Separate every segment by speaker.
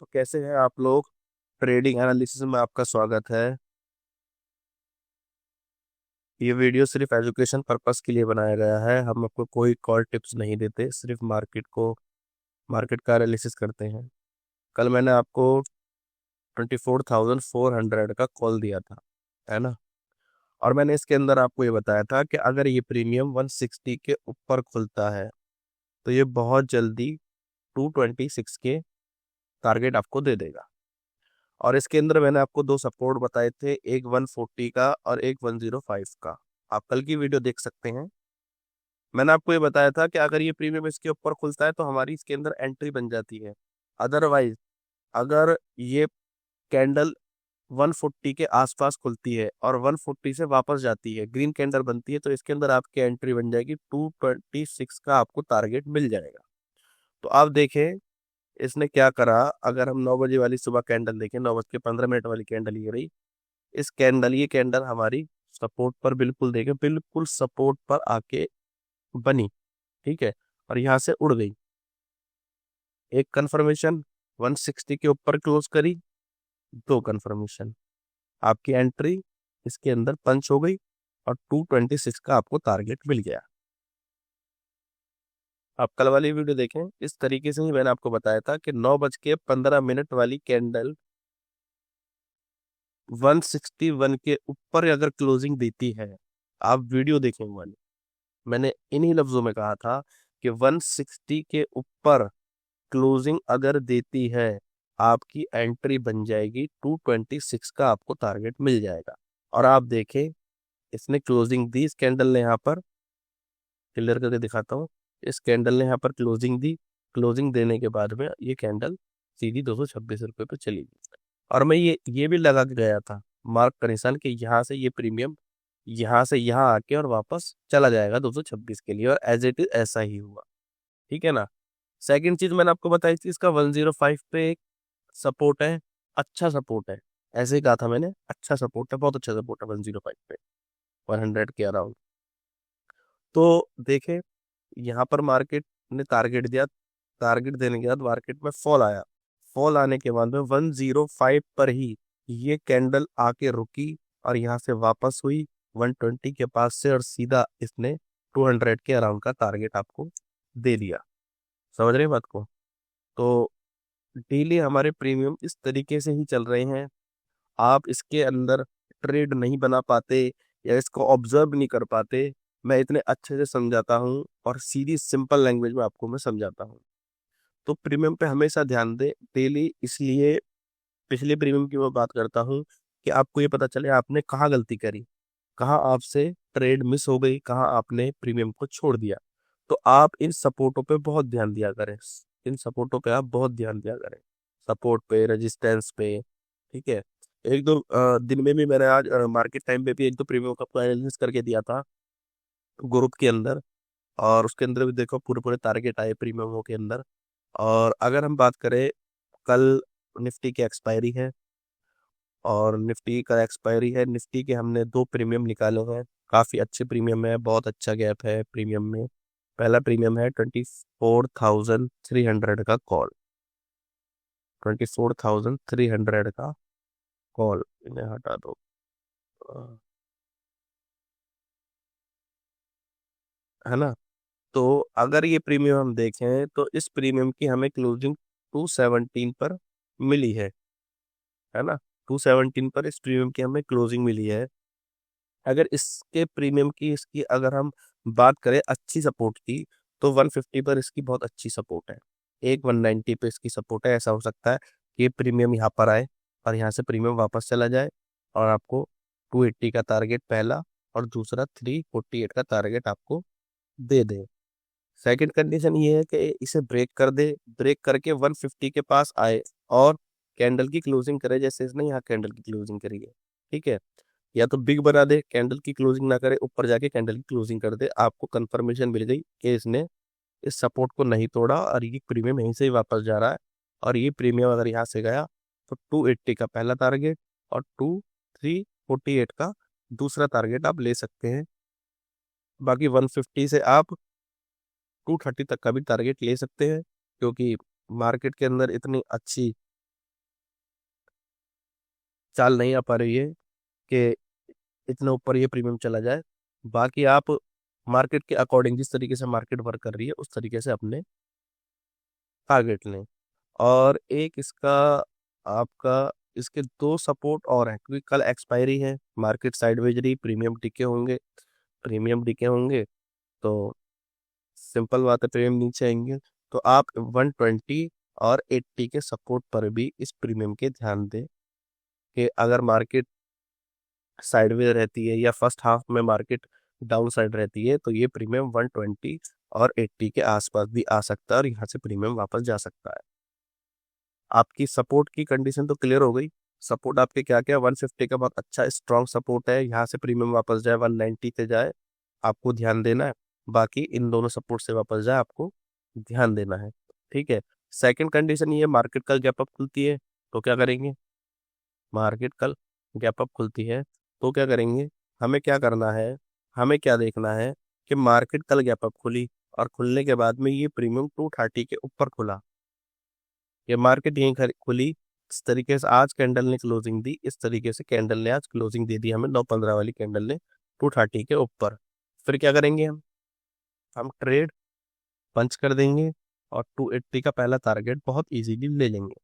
Speaker 1: तो कैसे हैं आप लोग। ट्रेडिंग एनालिसिस में आपका स्वागत है। ये वीडियो सिर्फ एजुकेशन पर्पस के लिए बनाया गया है। हम आपको कोई कॉल टिप्स नहीं देते, सिर्फ मार्केट का एनालिसिस करते हैं। कल मैंने आपको 24,400 का कॉल दिया था, है ना। और मैंने इसके अंदर आपको ये बताया था कि अगर ये प्रीमियम 160 के ऊपर खुलता है तो ये बहुत जल्दी 226 के टारगेट आपको दे देगा। और इसके अंदर मैंने आपको दो सपोर्ट बताए थे, एक 140 का और एक 105 का। आप कल की वीडियो देख सकते हैं। मैंने आपको ये बताया था कि अगर ये प्रीमियम इसके ऊपर खुलता है तो हमारी इसके अंदर एंट्री बन जाती है। अदरवाइज अगर ये कैंडल 140 के आसपास खुलती है और 140 से वापस जाती है, ग्रीन कैंडल बनती है, तो इसके अंदर आपकी एंट्री बन जाएगी, 226 का आपको टारगेट मिल जाएगा। तो आप देखें इसने क्या करा। अगर हम 9 बजे वाली सुबह कैंडल देखें, 9:15 वाली कैंडल ये रही। ये कैंडल हमारी सपोर्ट पर बिल्कुल देखे, बिल्कुल सपोर्ट पर आके बनी, ठीक है, और यहाँ से उड़ गई। एक कंफर्मेशन 160 के ऊपर क्लोज करी, दो कंफर्मेशन, आपकी एंट्री इसके अंदर पंच हो गई और 226 का आपको टारगेट मिल गया। आप कल वाली वीडियो देखें, इस तरीके से ही मैंने आपको बताया था कि 9:15 वाली कैंडल 161 के ऊपर अगर क्लोजिंग देती है, आप वीडियो देखें वाली, मैंने इन्हीं लफ्जों में कहा था कि 160 के ऊपर क्लोजिंग अगर देती है, आपकी एंट्री बन जाएगी, 226 का आपको टारगेट मिल जाएगा। और आप देखें इसने क्लोजिंग दी, इस कैंडल ने यहाँ पर क्लियर करके दिखाता हूँ। इस कैंडल ने यहाँ पर क्लोजिंग दी, क्लोजिंग देने के बाद में ये कैंडल सीधी 226 रुपये पे चली गई। और मैं ये भी लगा के गया था मार्क का निशान कि यहाँ से ये प्रीमियम यहाँ से यहाँ आके और वापस चला जाएगा 226 के लिए, और एज इट इज ऐसा ही हुआ, ठीक है ना। सेकंड चीज मैंने आपको बताई थी, इसका 105 पे एक सपोर्ट है, अच्छा सपोर्ट है। ऐसे ही कहा था मैंने, अच्छा सपोर्ट है, बहुत अच्छा सपोर्ट है 105 पे, 100 के अराउंड। तो देखे यहाँ पर मार्केट ने टारगेट दिया, टारगेट देने के बाद मार्केट में फॉल आया। फॉल आने के बाद में 105 पर ही ये कैंडल आके रुकी और यहाँ से वापस हुई 120 के पास से, और सीधा इसने 200 के अराउंड का टारगेट आपको दे दिया। समझ रहे हैं बात को। तो डेली हमारे प्रीमियम इस तरीके से ही चल रहे हैं। आप इसके अंदर ट्रेड नहीं बना पाते या इसको ऑब्जर्व नहीं कर पाते, मैं इतने अच्छे से समझाता हूँ और सीधी सिंपल लैंग्वेज में आपको मैं समझाता हूँ। तो प्रीमियम पे हमेशा ध्यान दें डेली, इसलिए पिछले प्रीमियम की मैं बात करता हूँ कि आपको ये पता चले आपने कहाँ गलती करी, कहाँ आपसे ट्रेड मिस हो गई, कहाँ आपने प्रीमियम को छोड़ दिया। तो आप इन सपोर्टों पे बहुत ध्यान दिया करें, इन सपोर्टों पे आप बहुत ध्यान दिया करें, सपोर्ट पे, रेजिस्टेंस पे, ठीक है। एक दो दिन में भी मैंने आज मार्केट टाइम पे भी एक दो प्रीमियम का एनालिसिस करके दिया था ग्रुप के अंदर, और उसके अंदर भी देखो पूरे पूरे टारगेट आए प्रीमियमों के अंदर। और अगर हम बात करें, कल निफ्टी की एक्सपायरी है, और निफ्टी का एक्सपायरी है, निफ्टी के हमने दो प्रीमियम निकाले हैं, काफ़ी अच्छे प्रीमियम है, बहुत अच्छा गैप है प्रीमियम में। पहला प्रीमियम है 24,300 का कॉल, 24,300 का कॉल, इन्हें हटा दो। अ, है ना। तो अगर ये प्रीमियम हम देखें तो इस प्रीमियम की हमें क्लोजिंग 217 पर मिली है ना। 217 पर इस प्रीमियम की हमें क्लोजिंग मिली है। अगर इसके प्रीमियम की इसकी अगर हम बात करें अच्छी सपोर्ट की, तो 150 पर इसकी बहुत अच्छी सपोर्ट है, एक 190 पे इसकी सपोर्ट है। ऐसा हो सकता है कि ये प्रीमियम यहाँ पर आए और यहाँ से प्रीमियम वापस चला जाए और आपको 280 का टारगेट पहला और दूसरा 348 का टारगेट आपको दे दे। सेकंड कंडीशन ये है कि इसे ब्रेक कर दे, ब्रेक करके 150 के पास आए और कैंडल की क्लोजिंग करे, जैसे इसने यहाँ कैंडल की क्लोजिंग करी है, ठीक है। या तो बिग बना दे, कैंडल की क्लोजिंग ना करे, ऊपर जाके कैंडल की क्लोजिंग कर दे, आपको कंफर्मेशन मिल गई कि इसने इस सपोर्ट को नहीं तोड़ा और ये प्रीमियम यहीं से ही वापस जा रहा है। और ये प्रीमियम अगर यहाँ से गया तो 280 का पहला टारगेट और 348 का दूसरा टारगेट आप ले सकते हैं। बाकी 150 से आप 230 तक का भी टारगेट ले सकते हैं, क्योंकि मार्केट के अंदर इतनी अच्छी चाल नहीं आ पा रही है कि इतना ऊपर ये प्रीमियम चला जाए। बाकी आप मार्केट के अकॉर्डिंग, जिस तरीके से मार्केट वर्क कर रही है उस तरीके से अपने टारगेट लें। और एक इसका आपका इसके दो सपोर्ट और हैं, क्योंकि कल एक्सपायरी है, मार्केट साइडवेज रही, प्रीमियम टिके होंगे तो सिंपल बात है प्रीमियम नीचे आएंगे। तो आप 120 और 80 के सपोर्ट पर भी इस प्रीमियम के ध्यान दें कि अगर मार्केट साइडवेज रहती है या फर्स्ट हाफ में मार्केट डाउन साइड रहती है तो ये प्रीमियम 120 और 80 के आसपास भी आ सकता है और यहाँ से प्रीमियम वापस जा सकता है। आपकी सपोर्ट की कंडीशन तो क्लियर हो गई। सपोर्ट आपके क्या क्या, 150 का बहुत अच्छा स्ट्रॉन्ग सपोर्ट है, यहाँ से प्रीमियम वापस जाए 190 पे जाए आपको ध्यान देना है। बाकी इन दोनों सपोर्ट से वापस जाए आपको ध्यान देना है। ठीक है। सेकंड कंडीशन ये, मार्केट कल गैप अप खुलती है तो क्या करेंगे, मार्केट कल गैप अप खुलती है तो क्या करेंगे, हमें क्या करना है, हमें क्या देखना है कि मार्केट कल गैप अप खुली और खुलने के बाद में ये प्रीमियम 230 के ऊपर खुला, ये मार्केट यहीं खुली, इस तरीके से आज कैंडल ने क्लोजिंग दी, इस तरीके से कैंडल ने आज क्लोजिंग दे दी हमें 9:15 वाली कैंडल ने 230 के ऊपर। फिर क्या करेंगे हम ट्रेड पंच कर देंगे और 280 का पहला टारगेट बहुत इजीली ले लेंगे,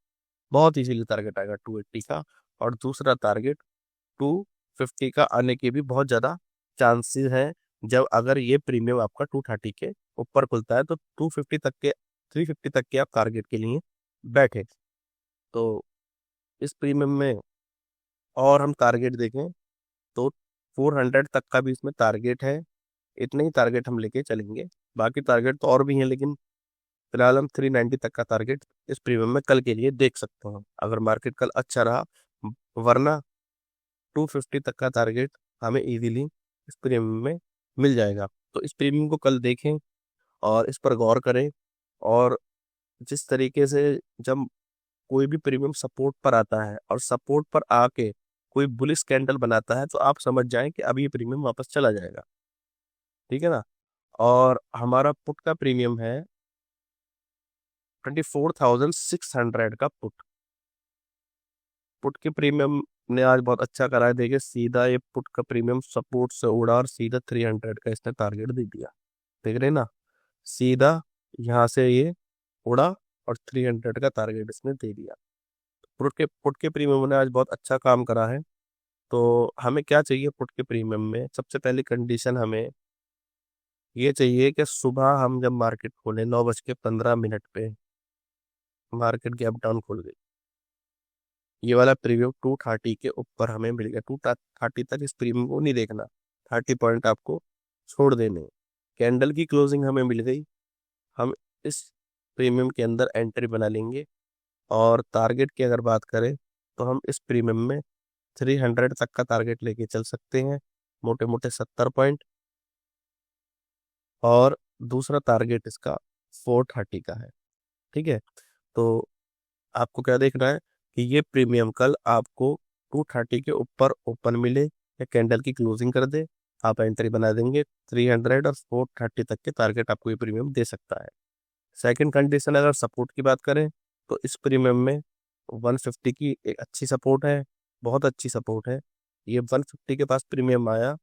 Speaker 1: बहुत इजीली टारगेट आएगा 280 का। और दूसरा टारगेट 250 का आने के भी बहुत ज़्यादा चांसेस हैं, जब अगर ये प्रीमियम आपका 230 के ऊपर खुलता है तो 250 तक के 350 तक के आप टारगेट के लिए बैठे। तो इस प्रीमियम में और हम टारगेट देखें तो 400 तक का भी इसमें टारगेट है, इतने ही टारगेट हम लेके चलेंगे। बाकी टारगेट तो और भी हैं, लेकिन फिलहाल हम 390 तक का टारगेट इस प्रीमियम में कल के लिए देख सकते हैं अगर मार्केट कल अच्छा रहा। वरना 250 तक का टारगेट हमें इजीली इस प्रीमियम में मिल जाएगा। तो इस प्रीमियम को कल देखें और इस पर गौर करें। और जिस तरीके से जब कोई भी प्रीमियम सपोर्ट पर आता है और सपोर्ट पर आके कोई बुलिश कैंडल बनाता है तो आप समझ जाएं कि अब ये प्रीमियम वापस चला जाएगा। ठीक है ना। और हमारा पुट का प्रीमियम है 24,600 का पुट। पुट के प्रीमियम ने आज बहुत अच्छा करा है, देखिए सीधा ये पुट का प्रीमियम सपोर्ट से उड़ा और सीधा 300 का इसने टारगेट दे दिया, देख रहे हैं ना, सीधा यहाँ से ये उड़ा और 300 का टारगेट इसने दे दिया। पुट के प्रीमियम ने आज बहुत अच्छा काम करा है। तो हमें क्या चाहिए पुट के प्रीमियम में, सबसे पहली कंडीशन हमें ये चाहिए कि सुबह हम जब मार्केट खोले 9:15 पे मार्केट गैप डाउन खोल गई, ये वाला प्रीमियम 230 के ऊपर हमें मिल गया। 230 तक इस प्रीमियम को नहीं देखना, 30 पॉइंट आपको छोड़ देने। कैंडल की क्लोजिंग हमें मिल गई, हम इस प्रीमियम के अंदर एंट्री बना लेंगे। और टारगेट की अगर बात करें तो हम इस प्रीमियम में 300 तक का टारगेट लेके चल सकते हैं, मोटे मोटे 70 पॉइंट। और दूसरा टारगेट इसका 430 का है। ठीक है। तो आपको क्या देखना है कि ये प्रीमियम कल आपको 230 के ऊपर ओपन मिले या कैंडल की क्लोजिंग कर दे, आप एंट्री बना देंगे। 300 और 430 तक के टारगेट आपको ये प्रीमियम दे सकता है। सेकंड कंडीशन अगर सपोर्ट की बात करें तो इस प्रीमियम में 150 की एक अच्छी सपोर्ट है, बहुत अच्छी सपोर्ट है। ये 150 के पास प्रीमियम आया,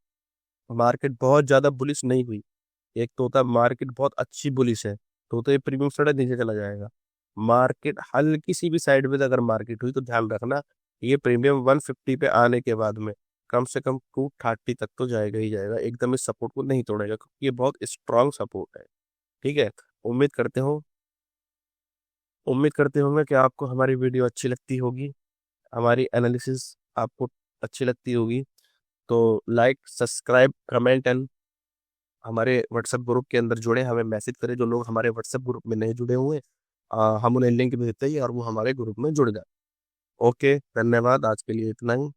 Speaker 1: मार्केट बहुत ज़्यादा बुलिश नहीं हुई, एक तो होता है मार्केट बहुत अच्छी बुलिश है तो ये प्रीमियम थोड़ा नीचे चला जाएगा। मार्केट हल्की सी भी साइडवेज अगर मार्केट हुई तो ध्यान रखना ये प्रीमियम 150 पे आने के बाद में कम से कम 230 तक तो जाएगा ही जाएगा, एकदम इस सपोर्ट को नहीं तोड़ेगा क्योंकि ये बहुत स्ट्रांग सपोर्ट है। ठीक है। उम्मीद करते हो उम्मीद करते होंगे कि आपको हमारी वीडियो अच्छी लगती होगी, हमारी एनालिसिस आपको अच्छी लगती होगी। तो लाइक, सब्सक्राइब, कमेंट एंड हमारे व्हाट्सएप ग्रुप के अंदर जुड़े, हमें मैसेज करें। जो लोग हमारे व्हाट्सएप ग्रुप में नहीं जुड़े हुए हम उन्हें लिंक भेजते हैं और वो हमारे ग्रुप में जुड़ जाए। ओके, धन्यवाद, आज के लिए इतना ही।